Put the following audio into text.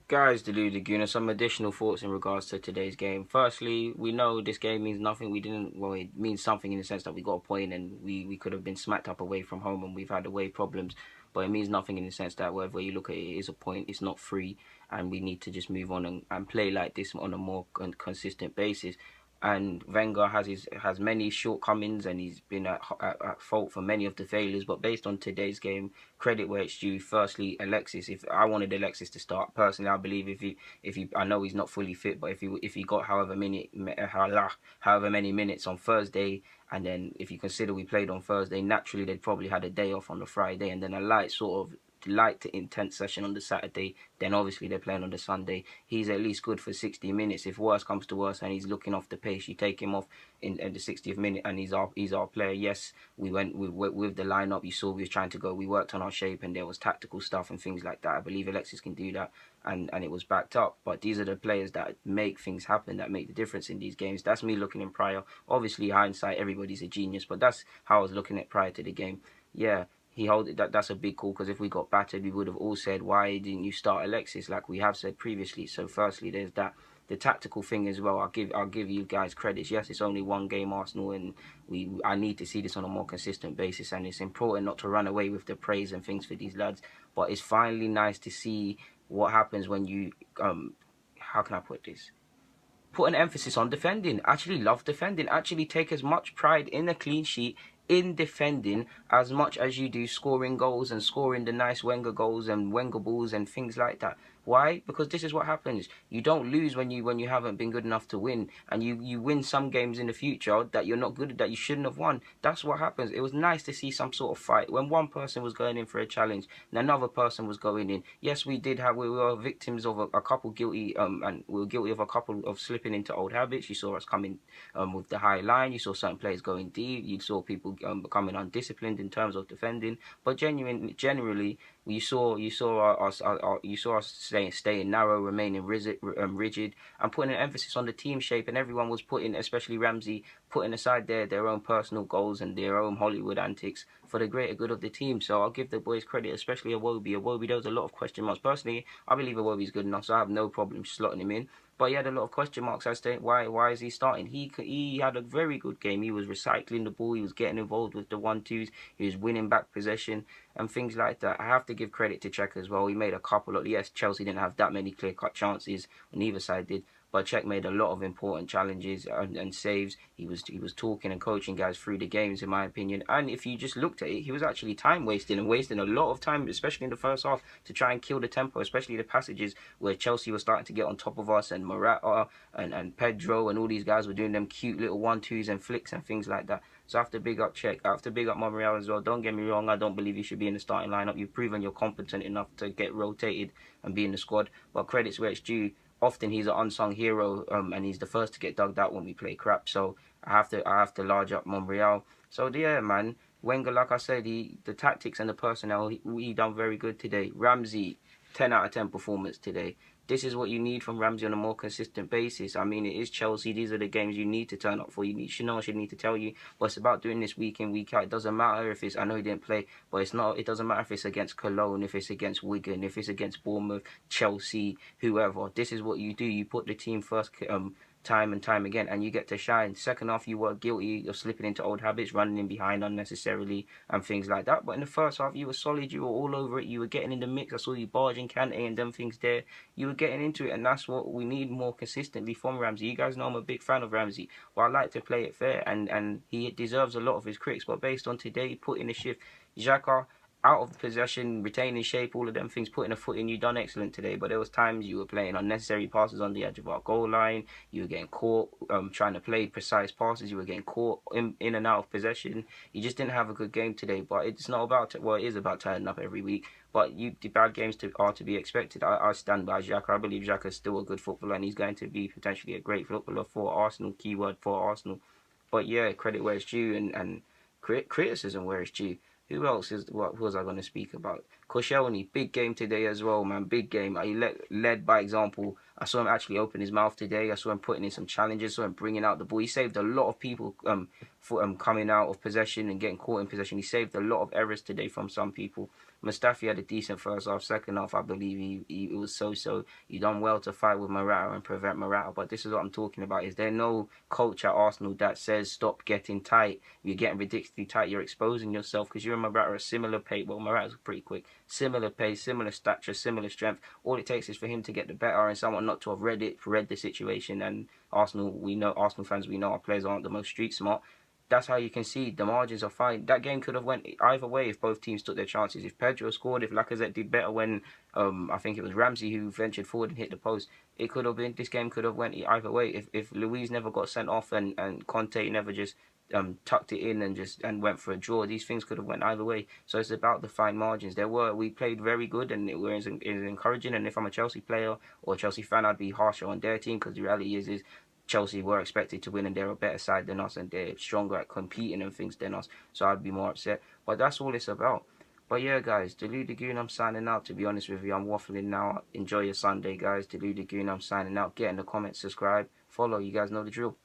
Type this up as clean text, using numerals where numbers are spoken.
Guys, Delu Laguna, some additional thoughts in regards to today's game. Firstly, we know this game means nothing. Well, it means something in the sense that we got a point and we could have been smacked up away from home and we've had away problems. But it means nothing in the sense that wherever you look at it, it is a point. It's not free. And we need to just move on and play like this on a more consistent basis. And Wenger has many shortcomings and he's been at fault for many of the failures. But based on today's game, credit where it's due. Firstly, Alexis. If I wanted Alexis to start personally, I believe if he I know he's not fully fit, but if he got however many minutes on Thursday, and then if you consider we played on Thursday, naturally they'd probably had a day off on the Friday, and then a light to intense session on the Saturday, then obviously they're playing on the Sunday. He's at least good for 60 minutes. If worse comes to worse and he's looking off the pace, you take him off in the 60th minute and he's our player. Yes, we went with the lineup. You saw we were trying to go. We worked on our shape and there was tactical stuff and things like that. I believe Alexis can do that and it was backed up. But these are the players that make things happen, that make the difference in these games. That's me looking in prior. Obviously, hindsight, everybody's a genius, but that's how I was looking at prior to the game. Yeah, that's a big call because if we got battered, we would have all said, why didn't you start Alexis like we have said previously? So firstly, there's that. The tactical thing as well, I'll give you guys credits. Yes, it's only one game, Arsenal, and I need to see this on a more consistent basis, and it's important not to run away with the praise and things for these lads. But it's finally nice to see what happens when you how can I put this? Put an emphasis on defending. Actually love defending. Actually take as much pride in a clean sheet in defending as much as you do scoring goals and scoring the nice Wenger goals and Wenger balls and things like that. Why? Because this is what happens. You don't lose when you haven't been good enough to win, and you win some games in the future that you're not good at, that you shouldn't have won. That's what happens. It was nice to see some sort of fight when one person was going in for a challenge and another person was going in. Yes, we were victims of a couple guilty and we were guilty of a couple of slipping into old habits. You saw us coming with the high line. You saw certain players going deep. You saw people becoming undisciplined in terms of defending. But generally, you saw us staying narrow, remaining rigid, and putting an emphasis on the team shape. And everyone was putting, especially Ramsey, putting aside their own personal goals and their own Hollywood antics for the greater good of the team. So I'll give the boys credit, especially Iwobi. Iwobi, there was a lot of question marks. Personally, I believe Iwobi's good enough, so I have no problem slotting him in. But he had a lot of question marks as to why is he starting. He had a very good game. He was recycling the ball. He was getting involved with the 1-2s. He was winning back possession and things like that. I have to give credit to Czech as well. He made a couple of, yes, Chelsea didn't have that many clear-cut chances, neither side did. But Czech made a lot of important challenges and saves. He was talking and coaching guys through the games, in my opinion. And if you just looked at it, he was actually time wasting and wasting a lot of time, especially in the first half, to try and kill the tempo, especially the passages where Chelsea was starting to get on top of us, and Morata and Pedro and all these guys were doing them cute little 1-2s and flicks and things like that. So I have to big up Czech. I have to big up Monreal as well. Don't get me wrong, I don't believe you should be in the starting lineup. You've proven you're competent enough to get rotated and be in the squad. But credits where it's due. Often he's an unsung hero, and he's the first to get dug out when we play crap. So I have to large up Monreal. So yeah, man, Wenger, like I said, the tactics and the personnel, he done very good today. Ramsey, 10 out of 10 performance today. This is what you need from Ramsey on a more consistent basis. I mean, it is Chelsea. These are the games you need to turn up for. I should need to tell you. But it's about doing this week in, week out. It doesn't matter if it's, I know he didn't play, but it's not. It doesn't matter if it's against Cologne, if it's against Wigan, if it's against Bournemouth, Chelsea, whoever. This is what you do. You put the team first, time and time again, and you get to shine. Second half, you were guilty of slipping into old habits, running in behind unnecessarily and things like that. But in the first half, you were solid. You were all over it. You were getting in the mix. I saw you barging Kante and them things there. You were getting into it, and that's what we need more consistently from Ramsey. You guys know I'm a big fan of Ramsey, but I like to play it fair, and he deserves a lot of his critics. But based on today, put in a shift. Xhaka, out of possession, retaining shape, all of them things, putting a foot in, you done excellent today. But there was times you were playing unnecessary passes on the edge of our goal line. You were getting caught trying to play precise passes. You were getting caught in and out of possession. You just didn't have a good game today. But it's not about, well, it is about turning up every week. But the bad games are to be expected. I stand by Xhaka. I believe Xhaka is still a good footballer, and he's going to be potentially a great footballer for Arsenal. Keyword for Arsenal. But yeah, credit where it's due, and criticism where it's due. Who else what was I going to speak about? Koscielny, big game today as well, man. Big game. He led by example. I saw him actually open his mouth today. I saw him putting in some challenges. Saw him bringing out the ball. He saved a lot of people for coming out of possession and getting caught in possession. He saved a lot of errors today from some people. Mustafi had a decent first half. Second half, I believe it was so. You done well to fight with Morata and prevent Morata. But this is what I'm talking about. Is there no coach at Arsenal that says stop getting tight? You're getting ridiculously tight. You're exposing yourself because you and Morata are similar pace. Well, Morata's pretty quick. Similar pace, similar stature, similar strength. All it takes is for him to get the better and someone not to have read the situation. And Arsenal fans, we know our players aren't the most street smart. That's how you can see the margins are fine. That game could have went either way if both teams took their chances. If Pedro scored, if Lacazette did better when I think it was Ramsey who ventured forward and hit the post, it could have been, this game could have went either way. If Luiz never got sent off and Conte never just tucked it in and went for a draw, these things could have went either way. So it's about the fine margins. We played very good and it was encouraging. And if I'm a Chelsea player or a Chelsea fan, I'd be harsher on their team because the reality is Chelsea were expected to win and they're a better side than us and they're stronger at competing and things than us. So I'd be more upset. But that's all it's about. But yeah, guys, Deluded Goon, I'm signing out. To be honest with you, I'm waffling now. Enjoy your Sunday, guys. Deluded Goon, I'm signing out. Get in the comments, subscribe, follow. You guys know the drill.